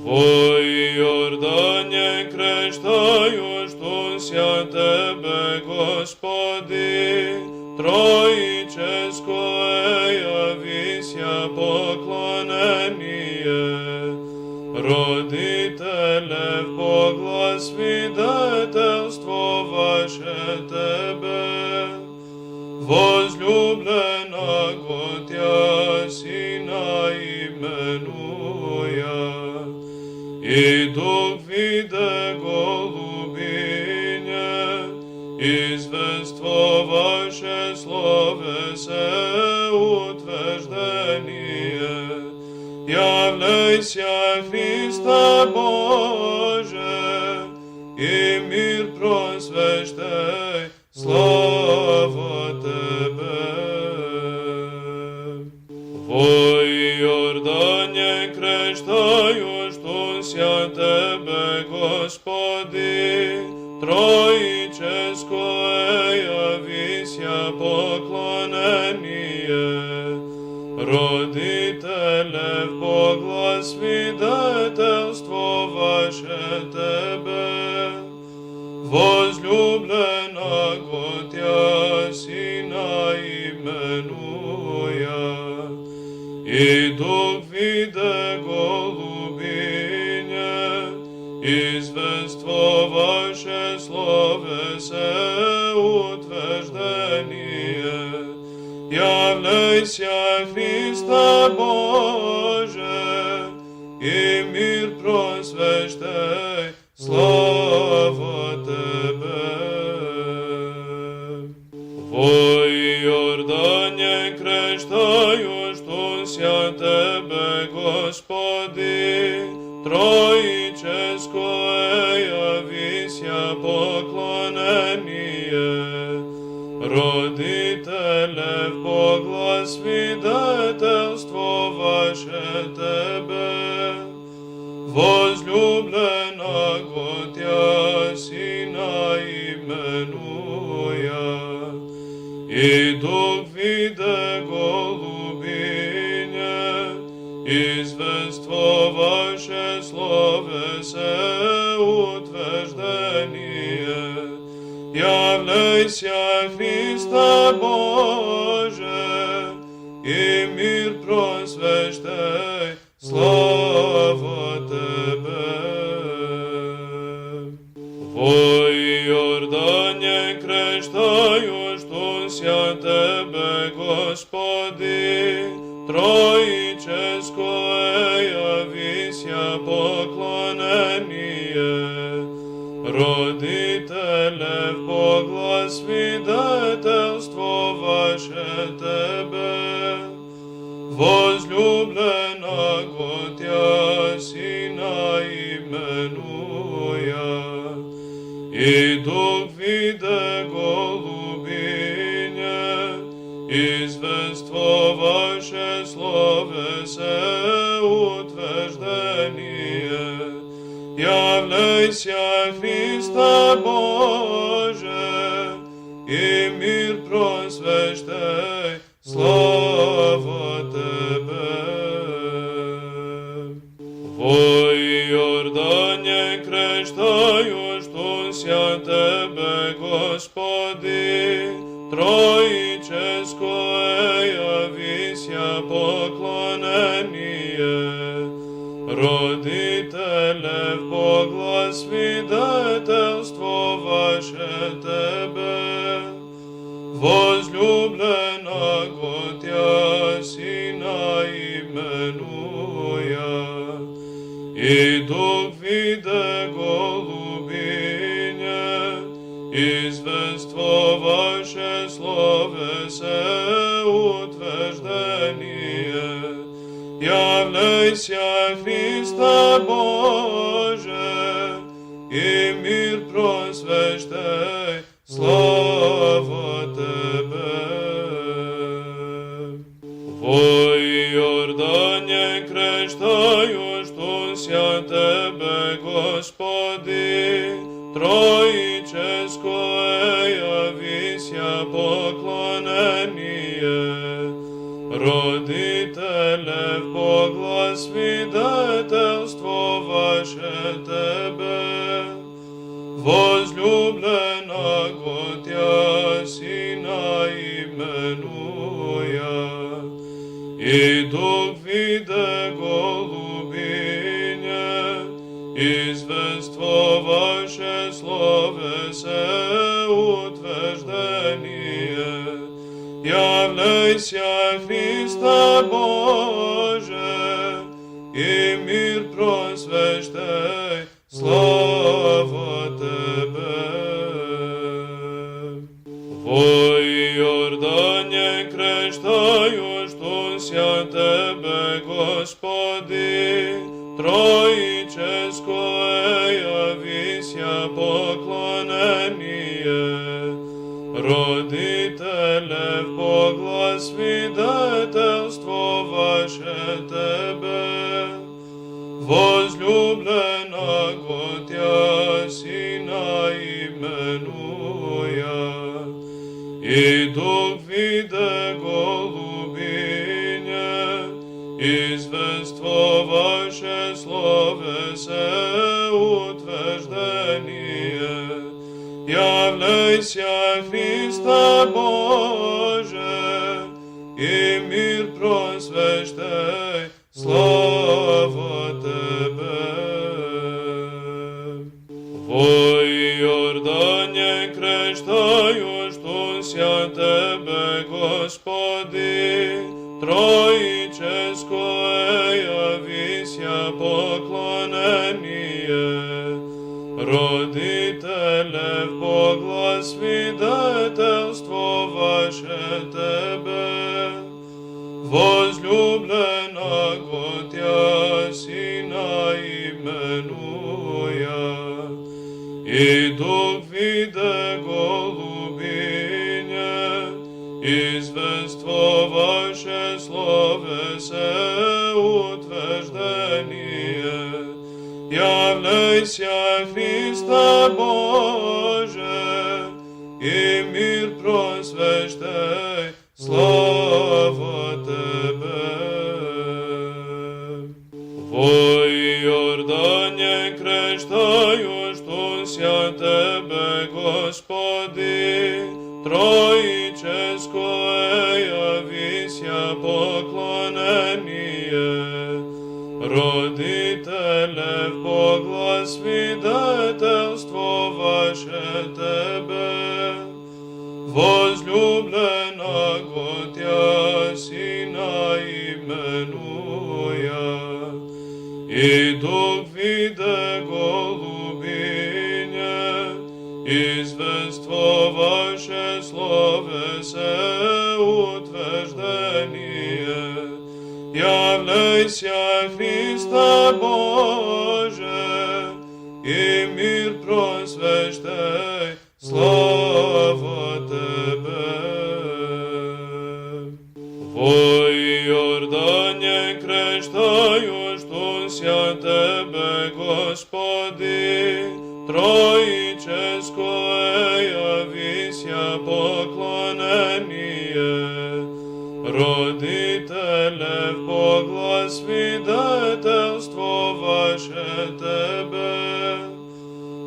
Твой Иордане крещаюштуся Тебе, Господи, Троическое явися поклонение. Родителе, в Бога свидетельство ваше Тебе, возлюбленого Тя Сина именуя, и Дух виде голубине, извество ваше словесе утверждение. Являйся, Христе Боже, и мир просвещай, слава Тебе. Во Иордане крещаюштуся Тебе, Господи, Троическое явися поклонение. Родителе, в Бога свидетельство ваше Тебе, возлюбленого Тя Сина именуя, и Дух виде голубине, извество ваше словесе утверждение. Являйся, Христе Боже, и мир просвещай, слава Тебе. Во Иордане крещаюштуся Тебе, Господи, Троическое явися поклонение. Родителе, в Бога свидетельство ваше Тебе, возлюбленого Тя Сина именуя, и Дух виде голубине, извество ваше словесе утверждение. Являйся, Христе Боже, и мир просвещай, слава Тебе. Во Иордане крещаюштуся Тебе, Господи, Троическое явися поклонение. Родителе, в Бога свидетельство ваше Тебе, возлюбленого Тя Сина именуя, и Дух виде голубине, извество ваше словесе утверждение. Являйся, Христе Боже, и мир просвещай, слава Тебе. Во Иордане крещаюштуся Тебе, Господи, Троическое явися поклонение. Родителе, в Бога свидетельство ваше Тебе, возлюбленого Тя Сина именуя, и Дух виде голубине, извество ваше словесе утверждение. Являйся, Христе Боже, и мир просвещай, слава Тебе. Во Иордане крещаюштуся Тебе, Господи, Троическое явися поклонение. Родителе, в Бога свидетельство ваше тебе, возлюбленого Тя Сина именуя, и дух виде голубине, извество ваше словесе утверждение. Являйся, Христе Боже, и мир просвещай, слава Тебе. Во Иордане крещаю, штуся Тебе, Господи, Троическое явися поклонение. Родителе, в Бога свидетельство ваше Тебе, возлюбленого Тя Сина именуя, и дух виде голубине, извество ваше словесе утверждение. Являйся, Христе Боже, и мир просвещай, слава Тебе. Во Иордане крещаю, штуся Тебе, Господи, Троическое явися поклонение. Родителе, в Бога свидетельство ваше Тебе, возлюбленого Тя Сина именуя, и дух виде голубине, извество ваше словесе утверждение. Являйся, Христе Боже, и мир просвещай, слава Тебе. Во Иордане крещаю, штуся Тебе, Господи, Троическое явися поклонение. Родителе, в Бога свидетельство ваше Тебе, возлюбленого Тя Сина именуя, и дух виде голубине, извество ваше словесе утверждение. Являйся, Христе Боже, и мир просвещай, слава Тебе. Во Иордане крещаю, штуся Тебе, Господи, Троическое явися поклонение. Родителе, в Бога свидетельство ваше Тебе,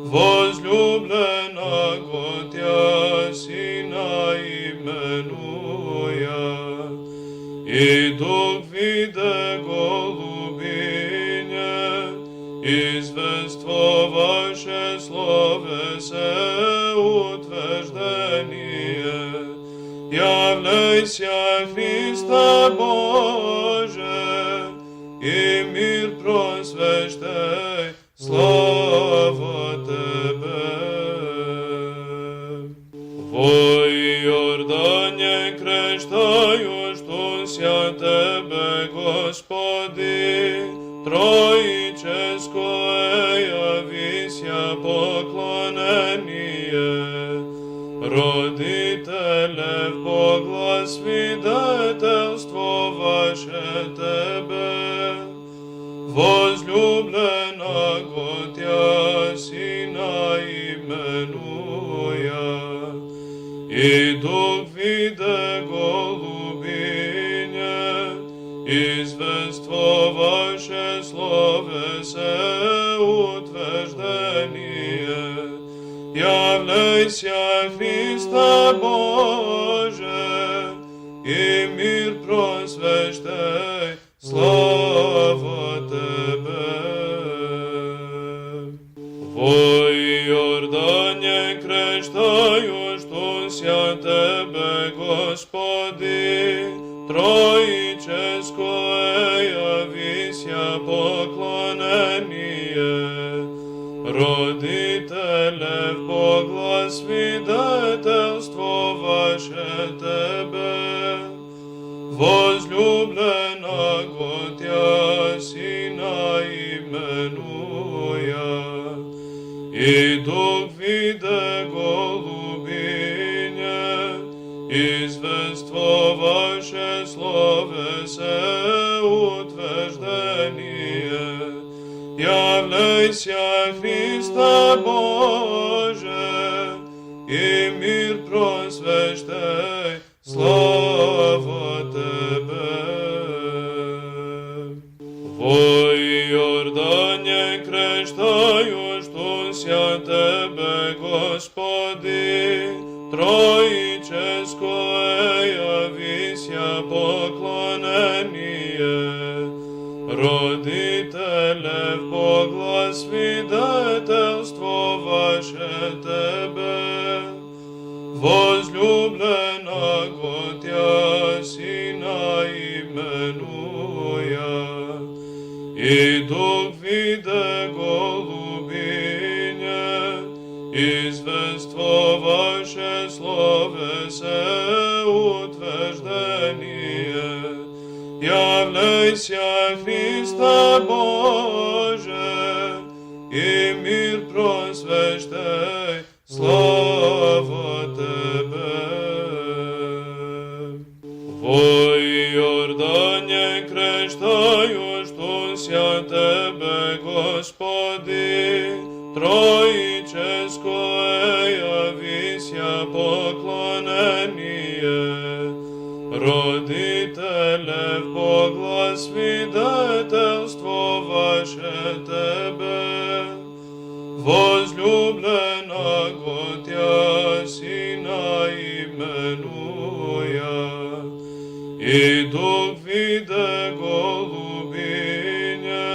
возлюбленого Тя Сина именуя, и дух виде голубине, извество ваше словесе утверждение. Являйся, Христе Боже, и мир просвещай, слава Тебе. Во Иордане крещаю, штуся Тебе, Господи, Троическое явися поклонение. Родителе, в Бога свидетельство ваше Тебе, возлюбленого Тя Сина именуя, и дух виде голубине, извество ваше словесе утверждение. Являйся, Христе Боже, и мир просвещай, слава Тебе. Во Иордане крещаю, штуся Тебе, Господи, Троическое явися поклонение. Родителе, в Бога свидетельство ваше Тебе, возлюбленого Тя Сина именуя, и Дух виде голубине, извество ваше словесе утверждение. Являйся, Христе Боже, и мир просвещай, слава Тебе. Во Иордане крещаю, штуся Тебе, Господи, Троическое явися поклонение. Родителе, в Бога свидетельство ваше Тебе, возлюбленого Тя Сина именуя, и Дух виде голубине, извество ваше словесе утверждение. Являйся, Христе Боже, и мир просвещай, слава Тебе. Во Иордане крещаю, штуся Тебе, Господи, Троическое явися поклонение. Родителе, в Бога свидетельство ваше Тебе, возлюбленого Тя Сина именуя, и Дух виде голубине,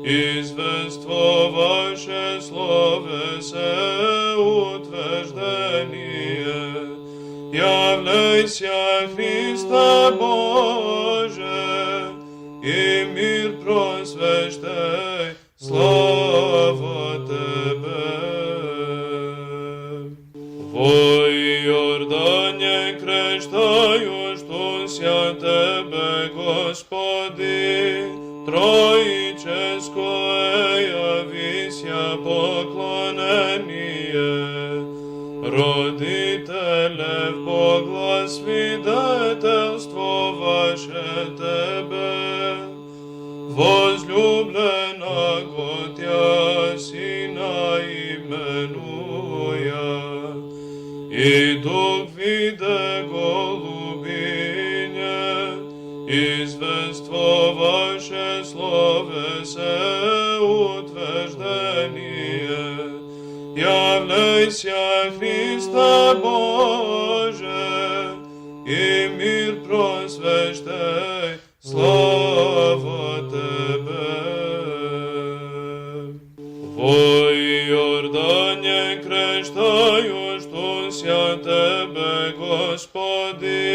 извество ваше словесе утверждение. Являйся, Христе Боже, и мир просвещай, слава Тебе. Во Иордане крещаю, штуся Тебе, Господи, Троическое явися поклонение. Родителе, в Бога свидетельство ваше Тебе, возлюбленого Тя Сина именуя, и Дух виде голубине, извество ваше словесе утверждение. Являйся, Христе Боже, и мир просвещай, слава Тебе. Во Иордане крещаю, штуся Тебе, Господи,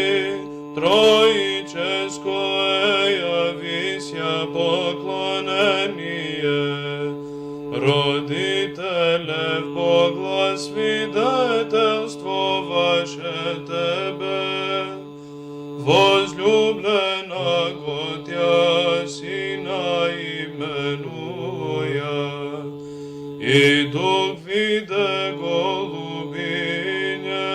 Троическое явися поклонение. Родителе, в Бога свидетельство ваше Тебе, возлюбленого Тя Сина именуя, и Дух виде голубине,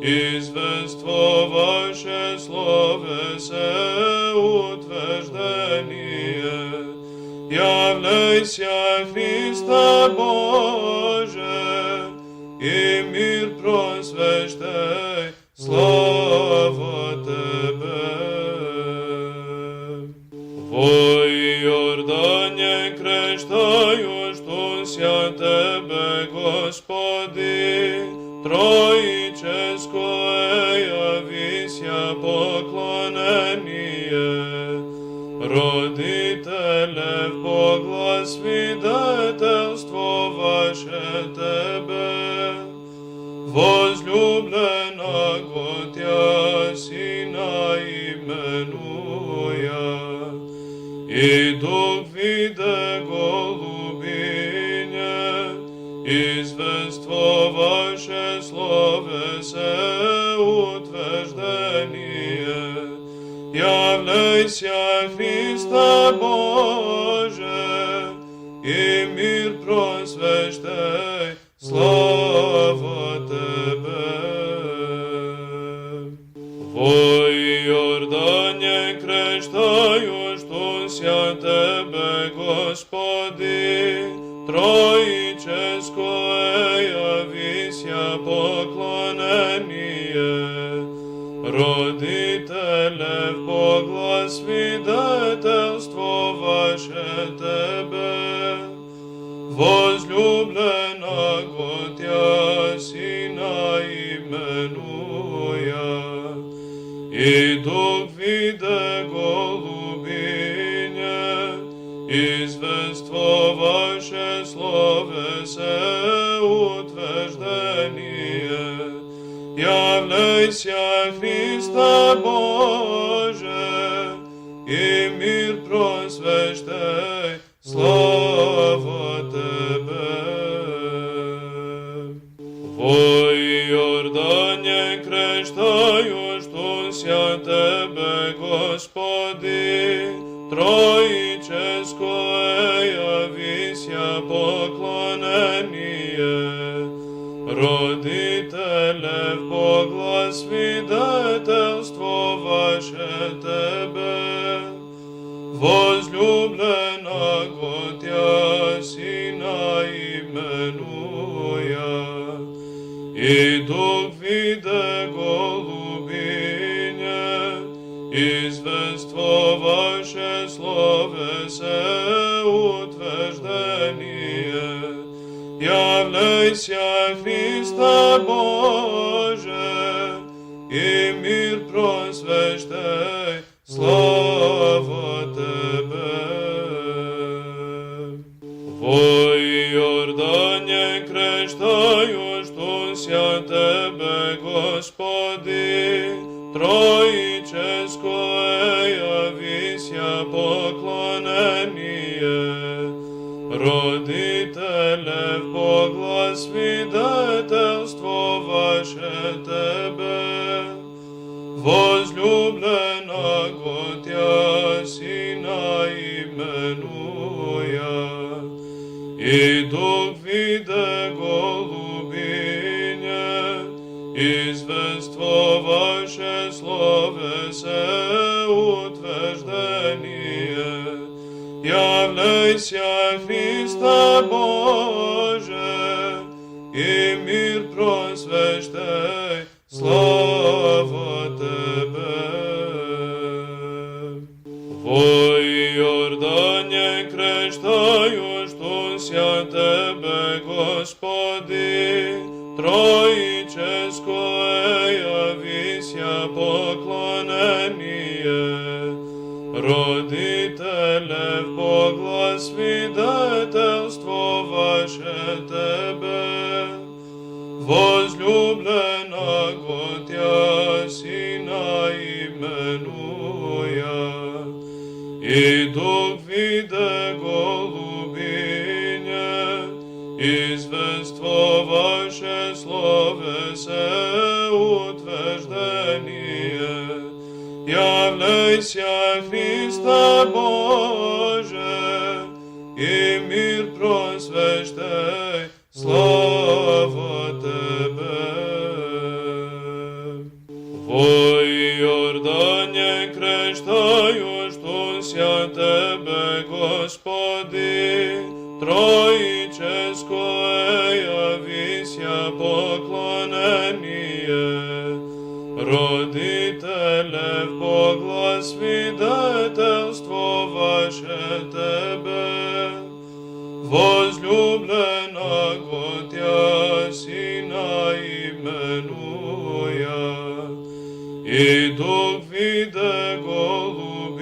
извество ваше словесе утверждение. Являйся, Христе Боже, и мир просвещай, слава Тебе. Во Иордане крещаю, хрестаю, штуся Тебе, Господи, Троическое явися поклонение. Родителе, в Бога свидетельство ваше Тебе, возлюбленого Тя Сина именуя, и Дух виде голубине, извество ваше словесе утверждение. Являйся, Христе Боже, и мир просвещай, слава Тебе. Во Иордане крещаю, штуся Тебе, Господи, Троическое явися поклонение. Родителе, в Бога свидетельство ваше Тебе, возлюбленого Тя Сина именуя, и Дух виде голубине, извество ваше словесе утверждение. Являйся, Христе Боже, и мир просвещай, слава Тебе. Во Иордане крещаю, штуся Тебе, Господи, Троическое явися поклонение. Родителе, в Бога свидетельство ваше Тебе, возлюбленого Тя Сина именуя, и Дух виде голубине, извество ваше словесе утверждение. Являйся, Христе Боже, и мир просвещай, слава Тебе. Во Иордане крещаю, штуся Тебе, Господи, Троическое явися поклонение. Родителе, в Бога свидетельство ваше Тебе, возлюбленого Тя Сина именуя, и Дух виде голубине, извество ваше словесе утверждение. Являйся, Христе Боже, и мир просвещай, слава Тебе. Во Иордане крещаю, штуся Тебе, Господи, Троическое явися поклонение. Родителе, в Бога свидетельство ваше Тебе, возлюбленого Тя Сина именуя, и Дух виде голубине, извество ваше словесе утверждение. Являйся, Христе Боже, и мир просвещай, слава Тебе. Во Иордане крещаю, штуся Тебе, Господи, Троическое явися поклонение. Родителе, в Бога свидетельство ваше Тебе, возлюбленого Тя Сина именуя, и Дух виде голубиня,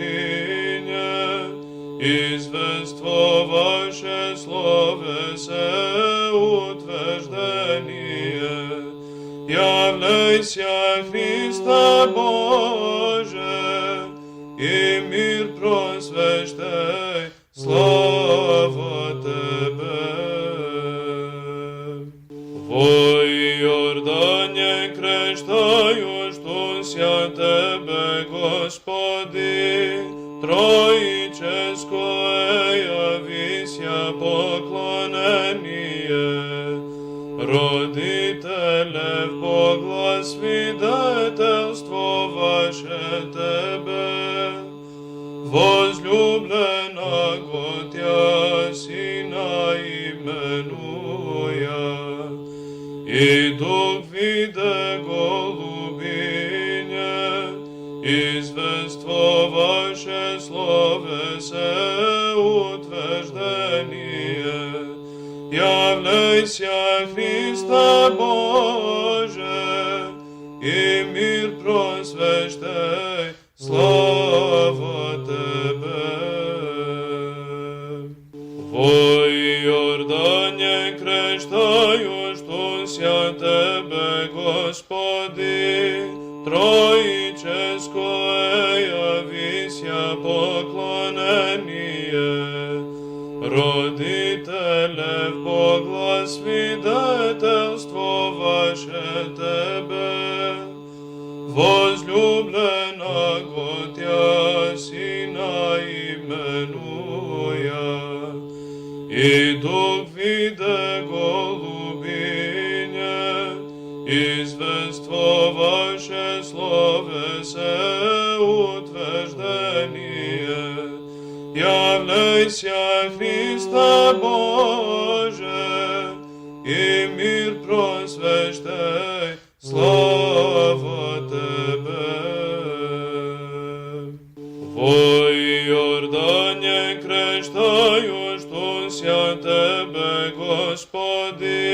извествоваше словесе утверждение. Являйся, Христа Боже, и мир просвещай, слава Тебе. Во Иордане крещаю, штуся Тебе, Господи, Троическое явися поклонение. Родителев Бога свидетельство ваше Тебе, возлюбленого Тя Сина именуя, и Дух виде голубиня, извествоваше словесе утверждение. Являйся, Христа Боже, и мир просвещай, слава Тебе. Во Иордане крещаю, штуся Тебе, Господи, Троическое явися поклонение. Родителев Бога свидетельство ваше Тебе, возлюбленого Тя Сина именуя, и Дух виде голубиня, извествоваше словесе утверждение. Являйся, Христа Боже, и мир просвещай, слава Тебе. Во Иордане крещаю, штуся Тебе, Господи,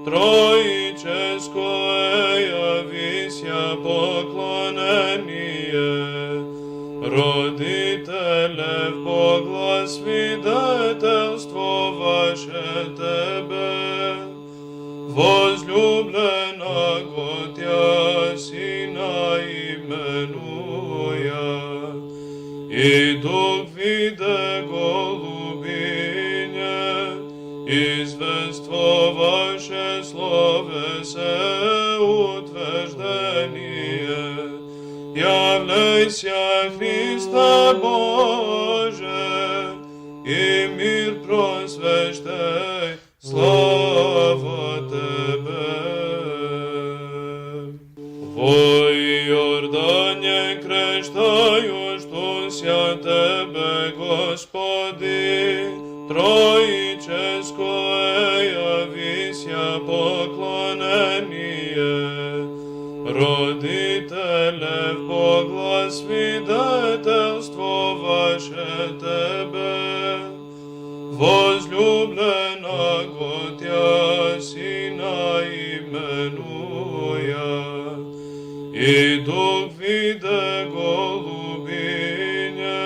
Троическое явися поклонение. Родителев Бога свидетельство ваше Тебе, возлюбленого Тя Сина именуя, и Дух виде голубиня, извествоваше словесе утверждение. Являйся, Христа Боже, и мир просвещай, слава Тебе. Во Иордане крещаю, штуся Тебе, Господи, Троическое явися поклонение. Родителев Бога свидетельство ваше Тебе, возлюбленого Тя Сина именуя, и Дух виде голубиня,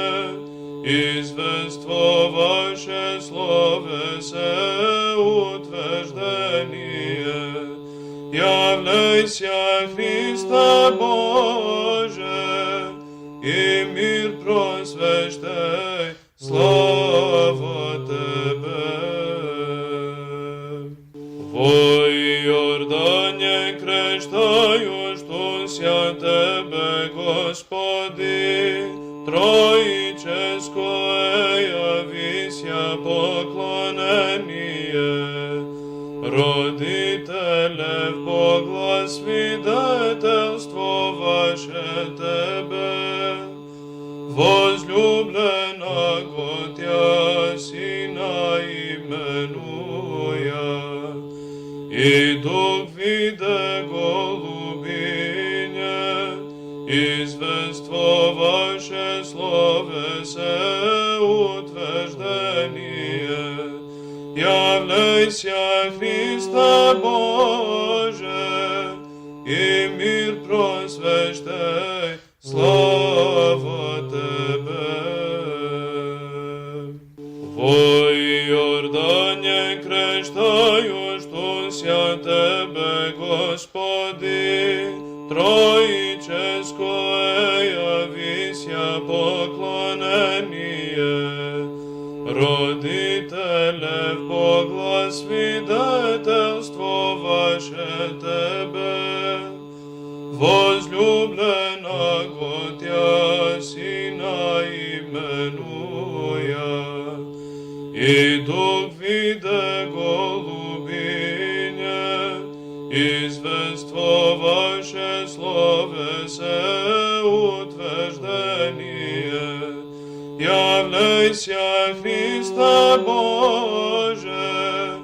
извествоваше словесе утверждение. Являйся, Христа Боже, и мир просвещай, слава Тебе. Во Иордане крещаю, штуся Тебе, Господи, Троическое явися поклонение. Родителев Бога свидетельство ваше Тебе, возлюбленого Тя Сина именуя, и Дух виде голубиня, извествоваше словесе утверждение. Являйся, Христе Боже, і мир просвещай, слава Тебе. Во Йордане крещаю, штуся Тебе, Господи, Троическое явися поклонение. Родителе, в Бога свидетельство ваше Тебе, возлюбленого Тя Сина именуя, и Дух виде голубине, извество ваше словесе утверждение. Являйся, Христе Боже,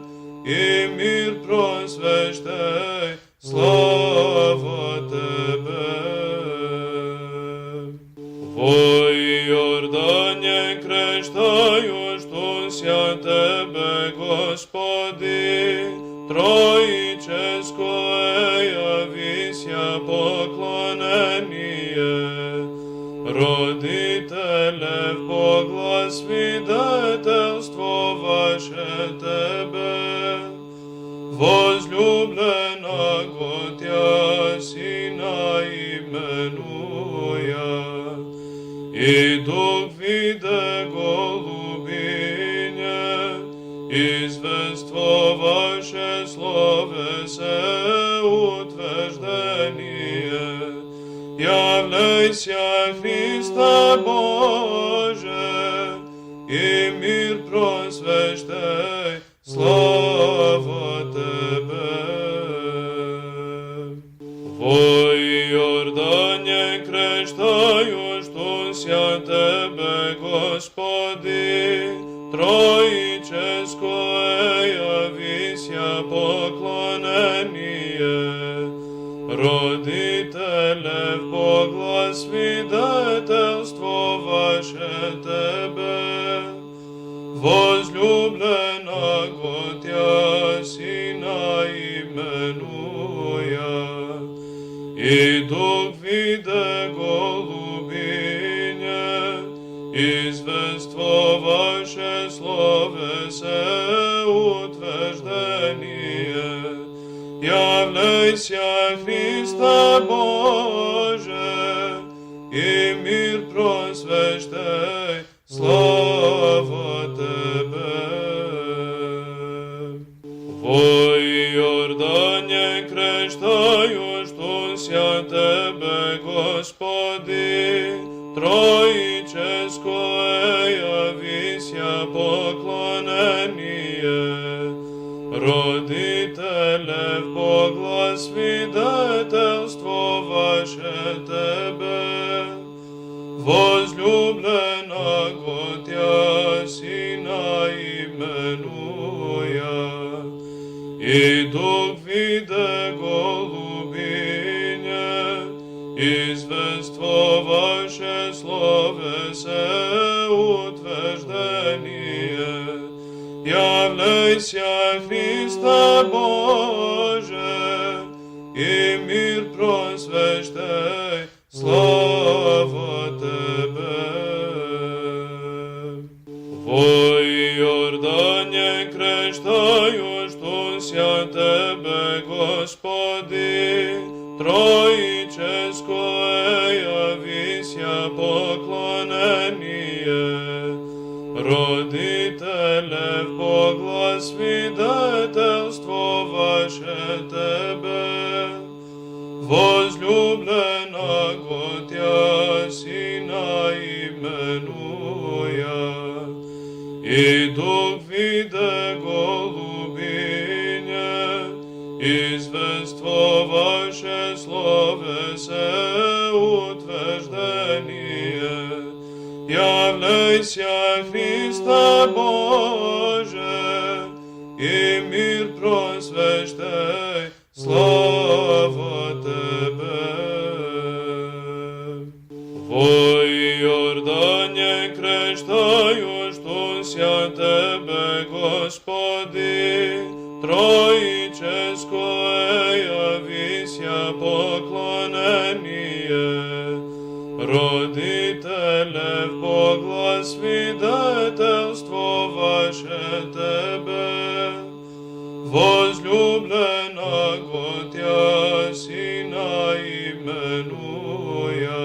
и мир просвещай, слава Тебе. Во Йордане крещаю, штуся Тебе, Господи, Троическое явися поклонение. Родителе, в Бога свидетельство ваше Тебе, возлюбленого Тя Сина именуя, и Дух виде голубине, извество ваше словесе утверждение. Являйся, Христе Боже, и мир просвещай, слава Тебе. Во Йордане крещаю, штуся Тебе, Господи, Троическое явися поклонение. Родителе, в Бога свидетельство ваше Тебе, возлюбленого Тя Сина именуя, и Дух виде голубине, извество ваше словесе утверждение. Являйся, Христе Боже, и мир просвещай, слава Тебе. Во Йордане крещаю, штуся Тебе, Господи, Троическое явися поклонение. Родителе, в Бога свидетельство ваше Тебе, возлюбленого Тя Сина именуя, и Дух виде голубине, извество ваше словесе утверждение. Являйся, Христе Боже, и мир просвещай, слава Тебе. Во Йордане крещаю, штуся Тебе, Господи, Троическое явися поклонение. Родителе, в Бога свидетельство ваше Тебе, возлюбленого Тя Сина именуя, и Дух виде голубине, извество ваше словесе утверждение. Являйся, Христе Боже, и мир просвещай, слава Тебе. Во Йордане крещаю, штуся Тебе, Господи, Господи, Троическое явися поклонение. Родителев Бога, свидетельство ваше Тебе, возлюбленого Тя Сина именуя,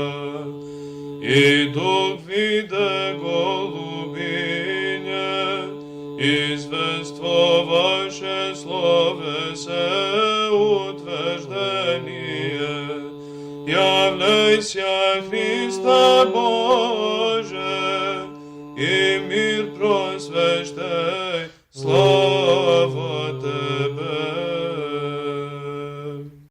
и Дух виде голубине, извество ваше словесе утверждение. Являйся, Христе Боже, и мир просвещай, слава